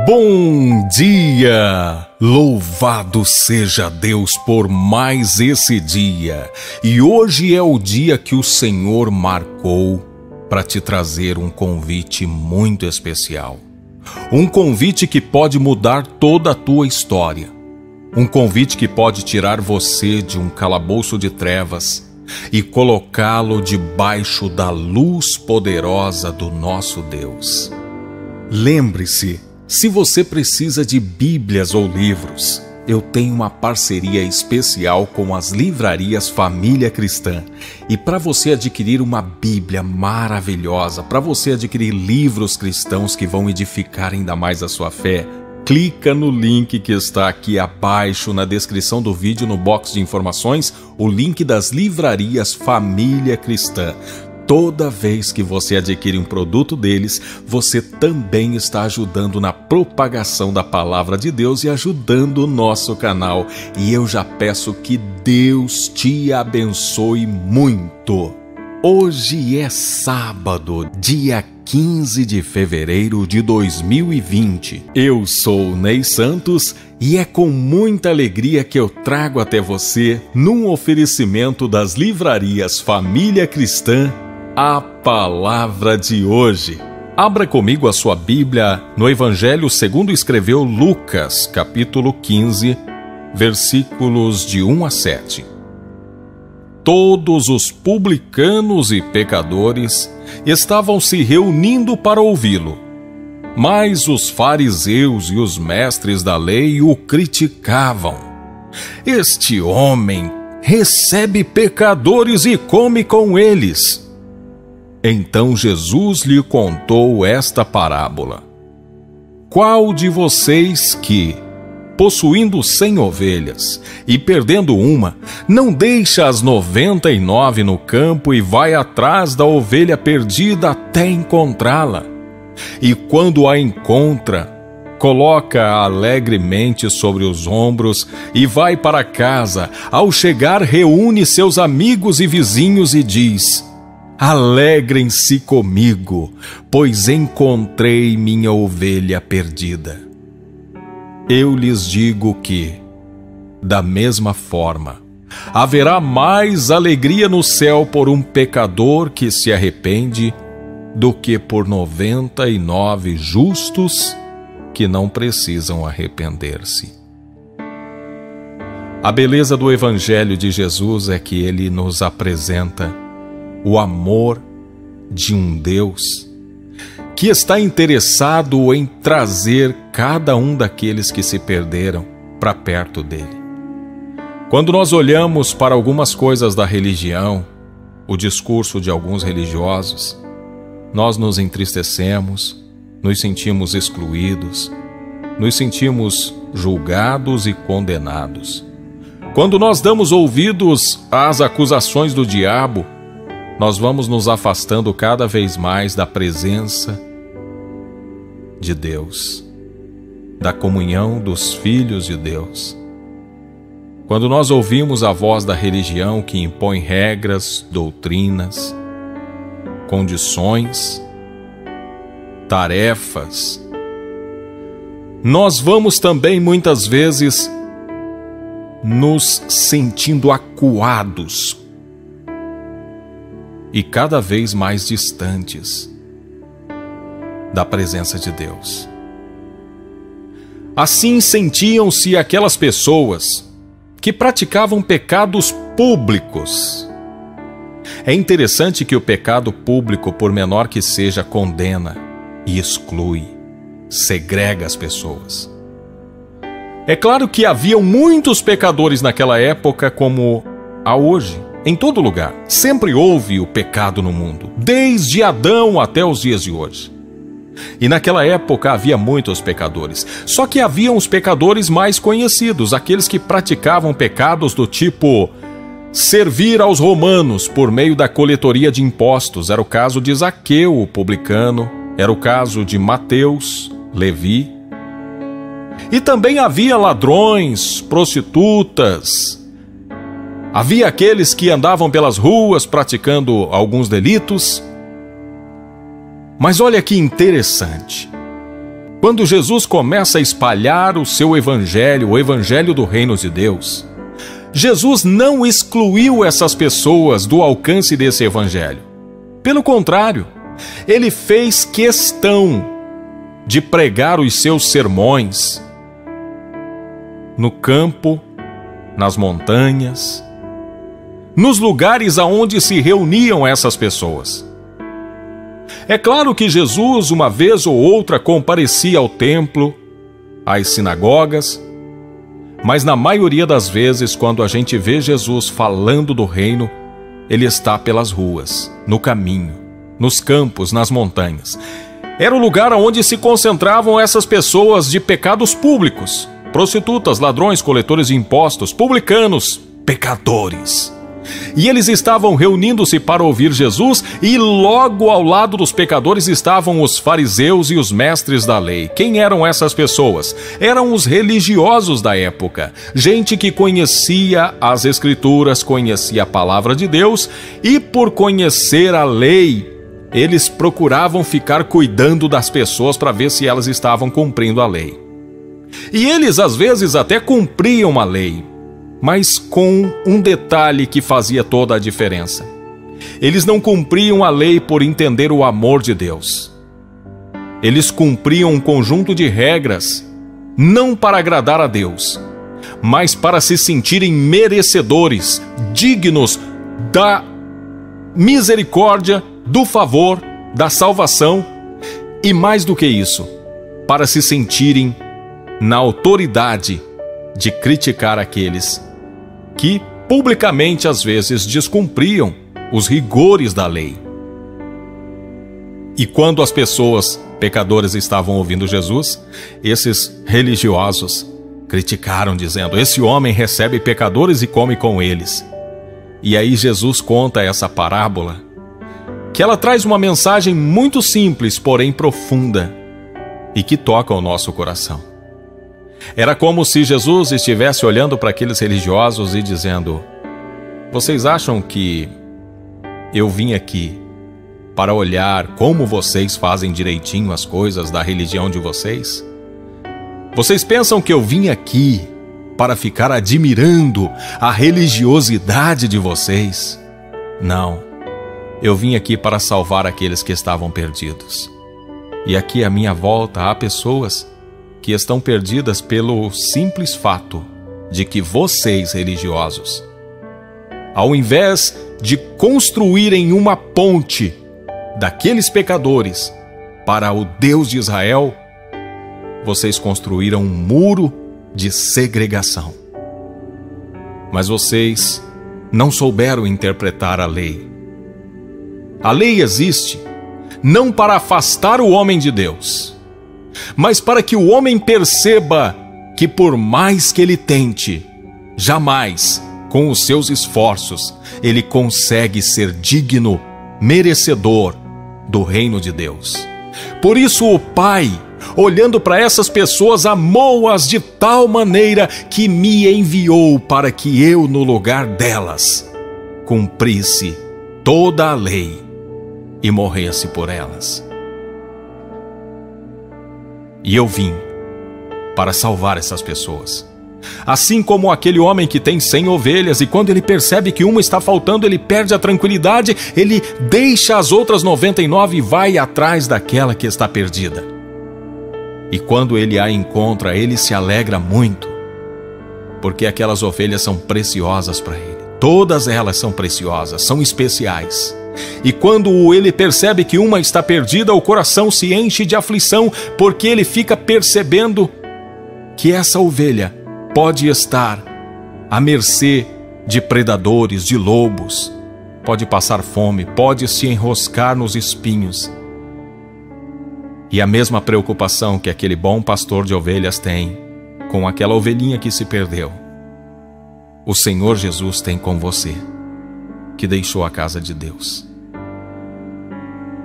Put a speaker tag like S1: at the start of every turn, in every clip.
S1: Bom dia! Louvado seja Deus por mais esse dia. E hoje é o dia que o Senhor marcou para te trazer um convite muito especial. Um convite que pode mudar toda a tua história. Um convite que pode tirar você de um calabouço de trevas e colocá-lo debaixo da luz poderosa do nosso Deus. Lembre-se, se você precisa de Bíblias ou livros, eu tenho uma parceria especial com as livrarias Família Cristã. E para você adquirir uma Bíblia maravilhosa, para você adquirir livros cristãos que vão edificar ainda mais a sua fé, clica no link que está aqui abaixo na descrição do vídeo, no box de informações, o link das livrarias Família Cristã. Toda vez que você adquire um produto deles, você também está ajudando na propagação da palavra de Deus e ajudando o nosso canal. E eu já peço que Deus te abençoe muito. Hoje é sábado, dia 15 de fevereiro de 2020. Eu sou Ney Santos e é com muita alegria que eu trago até você, num oferecimento das livrarias Família Cristã, a palavra de hoje. Abra comigo a sua Bíblia no Evangelho segundo escreveu Lucas, capítulo 15, versículos de 1 a 7. Todos os publicanos e pecadores estavam se reunindo para ouvi-lo, mas os fariseus e os mestres da lei o criticavam. Este homem recebe pecadores e come com eles. Então Jesus lhe contou esta parábola. Qual de vocês que, possuindo 100 ovelhas e perdendo uma, não deixa as 99 no campo e vai atrás da ovelha perdida até encontrá-la? E quando a encontra, coloca-a alegremente sobre os ombros e vai para casa. Ao chegar, reúne seus amigos e vizinhos e diz: Alegrem-se comigo, pois encontrei minha ovelha perdida. Eu lhes digo que, da mesma forma, haverá mais alegria no céu por um pecador que se arrepende do que por 99 justos que não precisam arrepender-se. A beleza do Evangelho de Jesus é que ele nos apresenta o amor de um Deus que está interessado em trazer cada um daqueles que se perderam para perto dele. Quando nós olhamos para algumas coisas da religião, o discurso de alguns religiosos, nós nos entristecemos, nos sentimos excluídos, nos sentimos julgados e condenados. Quando nós damos ouvidos às acusações do diabo, nós vamos nos afastando cada vez mais da presença de Deus, da comunhão dos filhos de Deus. Quando nós ouvimos a voz da religião que impõe regras, doutrinas, condições, tarefas, nós vamos também muitas vezes nos sentindo acuados e cada vez mais distantes da presença de Deus. Assim sentiam-se aquelas pessoas que praticavam pecados públicos. É interessante que o pecado público, por menor que seja, condena e exclui, segrega as pessoas. É claro que haviam muitos pecadores naquela época como há hoje. Em todo lugar, sempre houve o pecado no mundo, desde Adão até os dias de hoje. E naquela época havia muitos pecadores, só que haviam os pecadores mais conhecidos, aqueles que praticavam pecados do tipo servir aos romanos por meio da coletoria de impostos. Era o caso de Zaqueu, o publicano, era o caso de Mateus, Levi. E também havia ladrões, prostitutas. Havia aqueles que andavam pelas ruas praticando alguns delitos. Mas olha que interessante. Quando Jesus começa a espalhar o seu evangelho, o evangelho do reino de Deus, Jesus não excluiu essas pessoas do alcance desse evangelho. Pelo contrário, ele fez questão de pregar os seus sermões no campo, nas montanhas, nos lugares aonde se reuniam essas pessoas. É claro que Jesus, uma vez ou outra, comparecia ao templo, às sinagogas, mas na maioria das vezes, quando a gente vê Jesus falando do reino, ele está pelas ruas, no caminho, nos campos, nas montanhas. Era o lugar onde se concentravam essas pessoas de pecados públicos: prostitutas, ladrões, coletores de impostos, publicanos, pecadores. E eles estavam reunindo-se para ouvir Jesus, e logo ao lado dos pecadores estavam os fariseus e os mestres da lei. Quem eram essas pessoas? Eram os religiosos da época, gente que conhecia as Escrituras, conhecia a palavra de Deus, e por conhecer a lei, eles procuravam ficar cuidando das pessoas para ver se elas estavam cumprindo a lei. E eles às vezes até cumpriam a lei, mas com um detalhe que fazia toda a diferença. Eles não cumpriam a lei por entender o amor de Deus. Eles cumpriam um conjunto de regras, não para agradar a Deus, mas para se sentirem merecedores, dignos da misericórdia, do favor, da salvação, e mais do que isso, para se sentirem na autoridade de criticar aqueles que publicamente às vezes descumpriam os rigores da lei. E quando as pessoas pecadoras estavam ouvindo Jesus, esses religiosos criticaram, dizendo: esse homem recebe pecadores e come com eles. E aí Jesus conta essa parábola, que ela traz uma mensagem muito simples, porém profunda, e que toca o nosso coração. Era como se Jesus estivesse olhando para aqueles religiosos e dizendo: vocês acham que eu vim aqui para olhar como vocês fazem direitinho as coisas da religião de vocês? Vocês pensam que eu vim aqui para ficar admirando a religiosidade de vocês? Não, eu vim aqui para salvar aqueles que estavam perdidos. E aqui à minha volta há pessoas que estão perdidas pelo simples fato de que vocês, religiosos, ao invés de construírem uma ponte daqueles pecadores para o Deus de Israel, vocês construíram um muro de segregação. Mas vocês não souberam interpretar a lei. A lei existe não para afastar o homem de Deus, mas para que o homem perceba que, por mais que ele tente, jamais, com os seus esforços, ele consegue ser digno, merecedor do reino de Deus. Por isso o Pai, olhando para essas pessoas, amou-as de tal maneira que me enviou para que eu, no lugar delas, cumprisse toda a lei e morresse por elas. E eu vim para salvar essas pessoas. Assim como aquele homem que tem 100 ovelhas e quando ele percebe que uma está faltando, ele perde a tranquilidade, ele deixa as outras 99 e vai atrás daquela que está perdida. E quando ele a encontra, ele se alegra muito, porque aquelas ovelhas são preciosas para ele. Todas elas são preciosas, são especiais. E quando ele percebe que uma está perdida, o coração se enche de aflição, porque ele fica percebendo que essa ovelha pode estar à mercê de predadores, de lobos, pode passar fome, pode se enroscar nos espinhos. E a mesma preocupação que aquele bom pastor de ovelhas tem com aquela ovelhinha que se perdeu, o Senhor Jesus tem com você, que deixou a casa de Deus,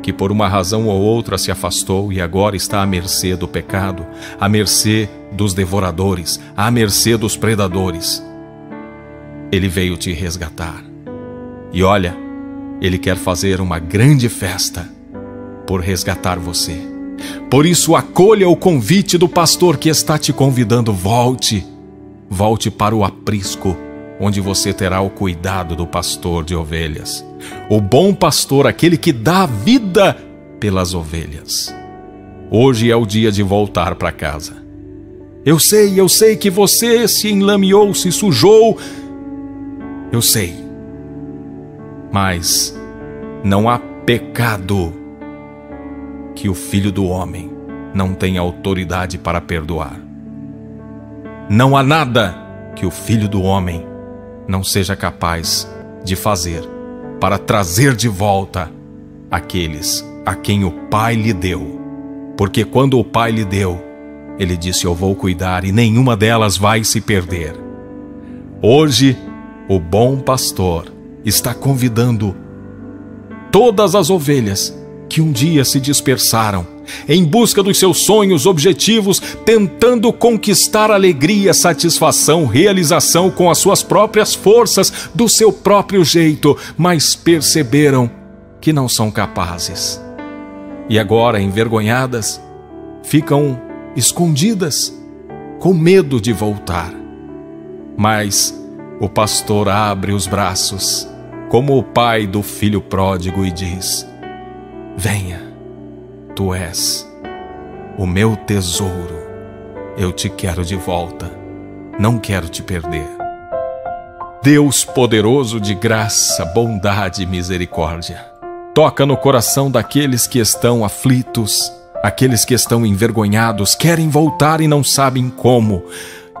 S1: que por uma razão ou outra se afastou e agora está à mercê do pecado, à mercê dos devoradores, à mercê dos predadores. Ele veio te resgatar. E olha, Ele quer fazer uma grande festa por resgatar você. Por isso, acolha o convite do pastor que está te convidando. Volte. Volte para o aprisco, onde você terá o cuidado do pastor de ovelhas. O bom pastor, aquele que dá a vida pelas ovelhas. Hoje é o dia de voltar para casa. Eu sei que você se enlameou, se sujou. Eu sei. Mas não há pecado que o Filho do Homem não tenha autoridade para perdoar. Não há nada que o Filho do Homem não seja capaz de fazer para trazer de volta aqueles a quem o Pai lhe deu. Porque quando o Pai lhe deu, Ele disse: eu vou cuidar e nenhuma delas vai se perder. Hoje, o bom pastor está convidando todas as ovelhas que um dia se dispersaram em busca dos seus sonhos, objetivos, tentando conquistar alegria, satisfação, realização com as suas próprias forças, do seu próprio jeito, mas perceberam que não são capazes. E agora, envergonhadas, ficam escondidas, com medo de voltar. Mas o pastor abre os braços, como o pai do filho pródigo, e diz: venha, tu és o meu tesouro, eu te quero de volta, não quero te perder. Deus poderoso de graça, bondade e misericórdia, toca no coração daqueles que estão aflitos, aqueles que estão envergonhados, querem voltar e não sabem como.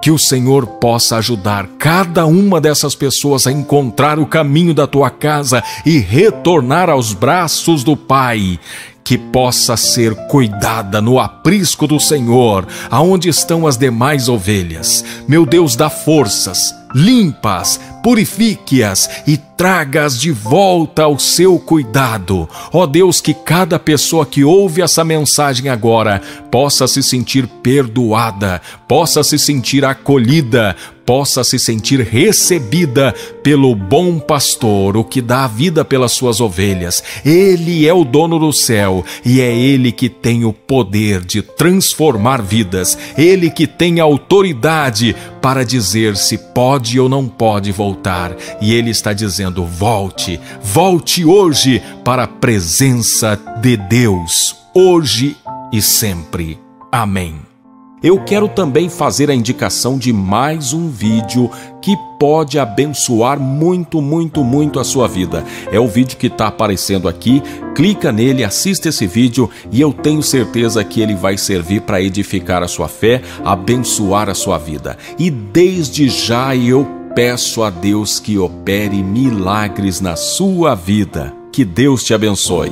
S1: Que o Senhor possa ajudar cada uma dessas pessoas a encontrar o caminho da tua casa e retornar aos braços do Pai. Que possa ser cuidada no aprisco do Senhor, aonde estão as demais ovelhas. Meu Deus, dá forças, limpa-as, purifique-as e traga-as de volta ao seu cuidado. Ó Deus, que cada pessoa que ouve essa mensagem agora possa se sentir perdoada, possa se sentir acolhida, possa se sentir recebida pelo bom pastor, o que dá a vida pelas suas ovelhas. Ele é o dono do céu e é Ele que tem o poder de transformar vidas. Ele que tem a autoridade para dizer se pode ou não pode voltar. E Ele está dizendo: volte, volte hoje para a presença de Deus, hoje e sempre. Amém. Eu quero também fazer a indicação de mais um vídeo que pode abençoar muito a sua vida. É o vídeo que está aparecendo aqui. Clica nele, assista esse vídeo e eu tenho certeza que ele vai servir para edificar a sua fé, abençoar a sua vida. E desde já eu peço a Deus que opere milagres na sua vida. Que Deus te abençoe.